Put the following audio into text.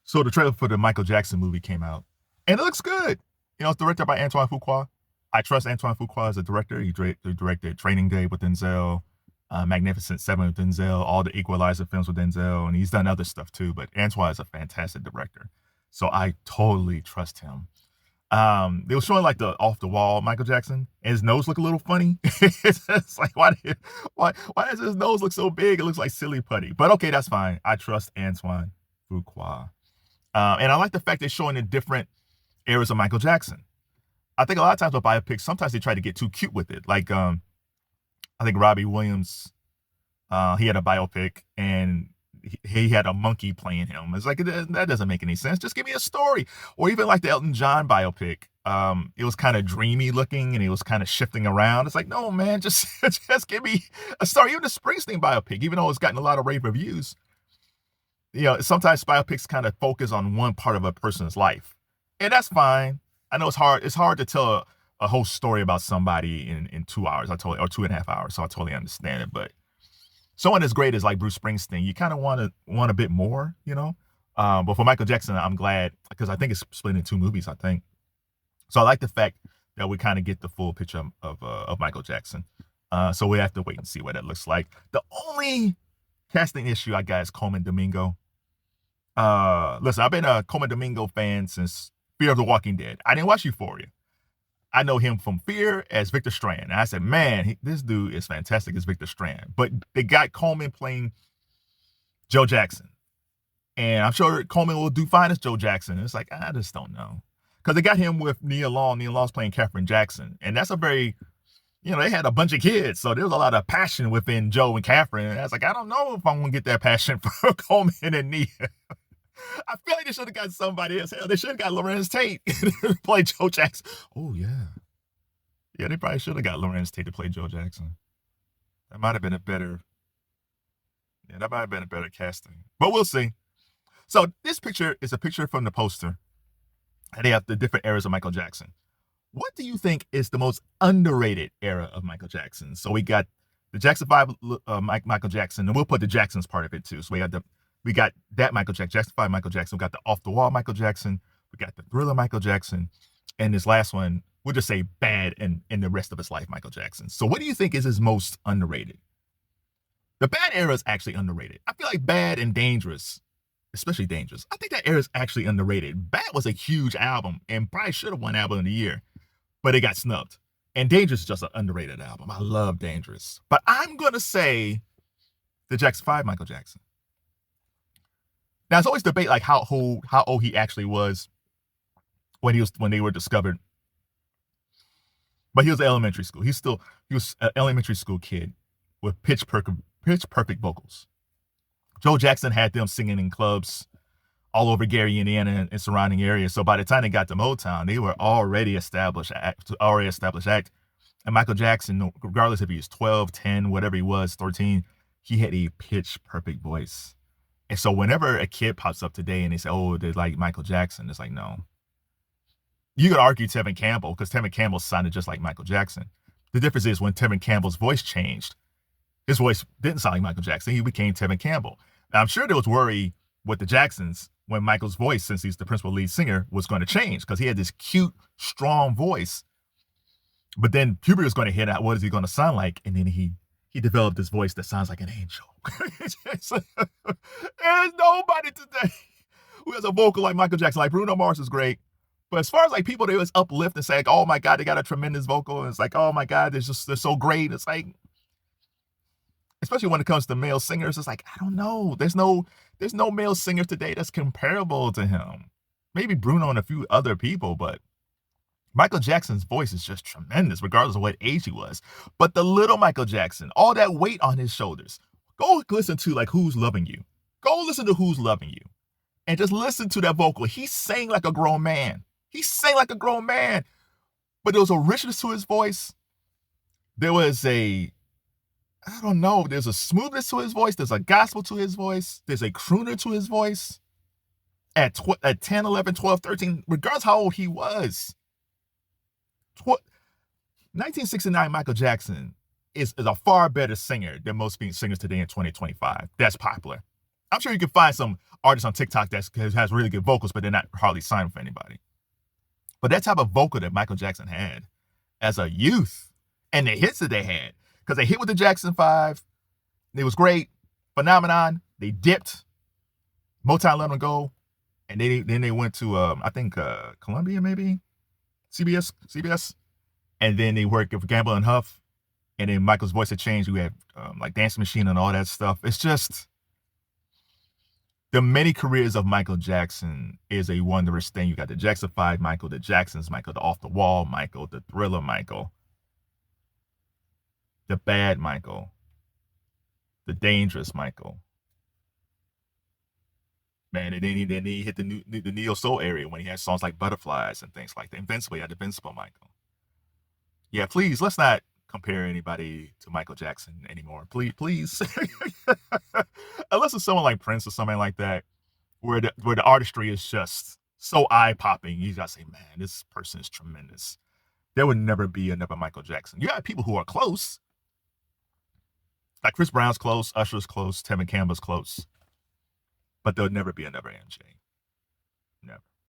So the trailer for the Michael Jackson movie came out, and it looks good. It's directed by Antoine Fuqua. I trust Antoine Fuqua as a director. He directed Training Day with Denzel, Magnificent Seven with Denzel, all the Equalizer films with Denzel, and he's done other stuff too. But Antoine is a fantastic director, so I totally trust him. They were showing like the off the wall Michael Jackson, and his nose look a little funny. It's like why does his nose look so big? It looks like silly putty. But okay, that's fine. I trust Antoine Fuqua. And I like the fact they're showing the different eras of Michael Jackson. I think a lot of times with biopics, sometimes they try to get too cute with it. Like I think Robbie Williams, he had a biopic and he had a monkey playing him. It's like that doesn't make any sense. Just give me a story. Or even like the Elton John biopic. It was kind of dreamy looking and it was kind of shifting around. It's like, no man, just give me a story. Even the Springsteen biopic, even though it's gotten a lot of rave reviews, sometimes biopics kind of focus on one part of a person's life, and that's fine. I know it's hard. It's hard to tell a whole story about somebody in 2 hours. Or 2.5 hours. So I totally understand it. But someone as great as like Bruce Springsteen, you kind of want a bit more. But for Michael Jackson, I'm glad because I think it's split in two movies. I think so. I like the fact that we kind of get the full picture of Michael Jackson. So we have to wait and see what that looks like. The only casting issue I got is Colman Domingo. Listen, I've been a Colman Domingo fan since Fear of the Walking Dead. I didn't watch Euphoria. I know him from Fear as Victor Strand. And I said, man, this dude is fantastic as Victor Strand. But they got Colman playing Joe Jackson. And I'm sure Colman will do fine as Joe Jackson. It's like, I just don't know. Because they got him with Nia Long. Nia Long's playing Katherine Jackson. And that's a very, they had a bunch of kids. So there was a lot of passion within Joe and Katherine. And I was like, I don't know if I'm going to get that passion for Colman and Nia. I feel like they should have got somebody else. Hell, they should have got Lorenz Tate to play Joe Jackson. Oh, yeah. Yeah, they probably should have got Lorenz Tate to play Joe Jackson. That might have been a better casting. But we'll see. So this picture is a picture from the poster. And they have the different eras of Michael Jackson. What do you think is the most underrated era of Michael Jackson? So we got the Jackson 5 Michael Jackson, and we'll put the Jacksons part of it too. So we got that Michael Jackson, Jackson 5 Michael Jackson. We got the Off the Wall Michael Jackson. We got the Thriller Michael Jackson. And this last one, we'll just say bad and in the rest of his life, Michael Jackson. So what do you think is his most underrated? The bad era is actually underrated. I feel like Bad and Dangerous, especially Dangerous, I think that era is actually underrated. Bad was a huge album and probably should have won Album of the Year, but it got snubbed. And Dangerous is just an underrated album. I love Dangerous. But I'm going to say the Jackson 5 Michael Jackson. Now, it's always debate like how old he actually was when they were discovered. But he was in elementary school. He was an elementary school kid with pitch perfect vocals. Joe Jackson had them singing in clubs all over Gary, Indiana, and surrounding areas. So by the time they got to Motown, they were already established act. And Michael Jackson, regardless if he was 12, 10, whatever he was, 13, he had a pitch perfect voice. And so whenever a kid pops up today and they say, oh, they're like Michael Jackson, it's like, no. You could argue Tevin Campbell because Tevin Campbell sounded just like Michael Jackson. The difference is when Tevin Campbell's voice changed, his voice didn't sound like Michael Jackson. He became Tevin Campbell. Now, I'm sure there was worry with the Jacksons when Michael's voice, since he's the principal lead singer, was going to change because he had this cute, strong voice. But then puberty was going to hit out. What is he going to sound like? And then he developed this voice that sounds like an angel. There's nobody today who has a vocal like Michael Jackson. Like Bruno Mars is great. But as far as like people, they always uplift and say, like, oh my God, they got a tremendous vocal. And it's like, oh my God, they're so great. It's like, especially when it comes to male singers, it's like, I don't know. There's no male singer today that's comparable to him. Maybe Bruno and a few other people, but Michael Jackson's voice is just tremendous, regardless of what age he was. But the little Michael Jackson, all that weight on his shoulders, go listen to like Who's Loving You. Go listen to Who's Loving You. And just listen to that vocal. He sang like a grown man. But there was a richness to his voice. There's a smoothness to his voice. There's a gospel to his voice. There's a crooner to his voice. At 10, 11, 12, 13, regardless how old he was. 1969 Michael Jackson is a far better singer than most singers today in 2025. That's popular. I'm sure you can find some artists on TikTok that has really good vocals, but they're not hardly signed for anybody. But that type of vocal that Michael Jackson had as a youth, and the hits that they had, because they hit with the Jackson 5, it was great, phenomenon. They dipped, Motown let them go, and then they went to I think Columbia, maybe CBS, and then they worked with Gamble and Huff, and then Michael's voice had changed. We had like Dance Machine and all that stuff. It's just the many careers of Michael Jackson is a wondrous thing. You got the Jackson 5 Michael, the Jacksons Michael, the Off the Wall Michael, the Thriller Michael, the Bad Michael, the Dangerous Michael. Man, and then he hit the neo soul area when he had songs like Butterflies and things like that. Invincible, he had the Invincible Michael. Yeah, please, let's not compare anybody to Michael Jackson anymore. Please. Unless it's someone like Prince or something like that, where the artistry is just so eye-popping. You gotta say, man, this person is tremendous. There would never be another Michael Jackson. You got people who are close. Like Chris Brown's close, Usher's close, Tevin Campbell's close. But there'll never be another MJ. Never.